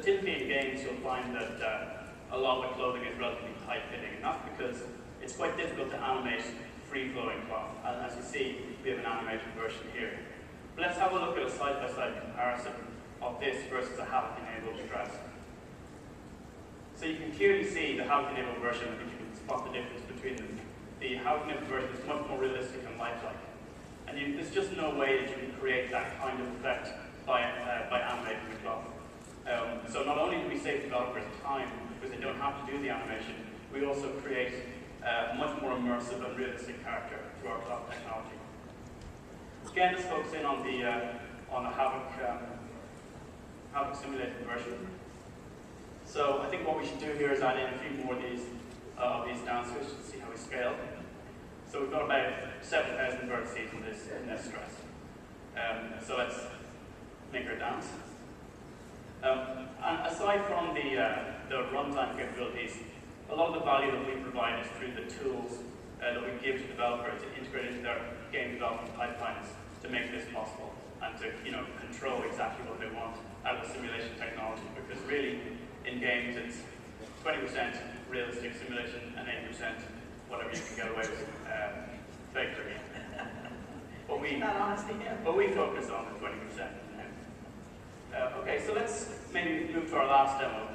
typically in games you'll find that a lot of the clothing is relatively tight-fitting, and that's because it's quite difficult to animate free-flowing cloth. And as you see, we have an animated version here. But let's have a look at a side-by-side comparison of this versus a Havoc-enabled dress. So you can clearly see the Havoc-enabled version, I think you can spot the difference between them. The Havoc-enabled version is much more realistic and lifelike. And there's just no way that you can create that kind of effect by animating the cloth. So not only do we save developers time because they don't have to do the animation, we also create a much more immersive and realistic character through our cloth technology. Again, let's focus in on the Havoc simulated version. So I think what we should do here is add in a few more of these downswitches to see how we scale. So we've got about 7,000 vertices in this stress. So let's make our downs. And aside from the runtime capabilities, a lot of the value that we provide is through the tools that we give to developers to integrate into their game development pipelines to make this possible and to control exactly what they want out of the simulation technology. Because really, in games, it's 20% realistic simulation and 80% whatever you can get away with fake rigging. But we focus on the 20%. Okay, so let's maybe move to our last demo,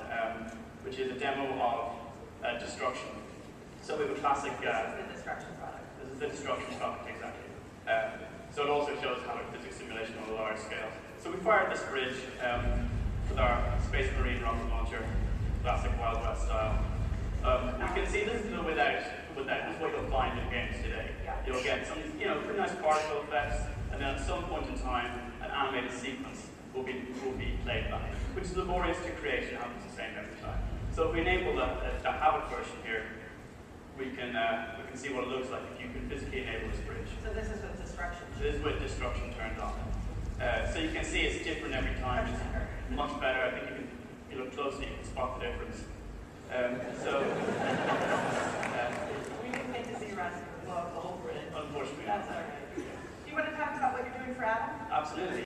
which is a demo of destruction. So we have a classic. This is the destruction product. This is the destruction product, exactly. So it also shows how physics simulation on a large scale. So we fired this bridge with our Space Marine rocket launcher, classic Wild West style. We can see this is the without. This is what you'll find in games today. You'll get some, pretty nice particle effects, and then at some point in time, an animated sequence will be played back, which is laborious to create and happens the same every time. So if we enable the Havoc version here, we can see what it looks like if you can physically enable this bridge. So this is with destruction. So this is with destruction turned on. So you can see it's different every time. It's much better. I think if you look closely, you can spot the difference.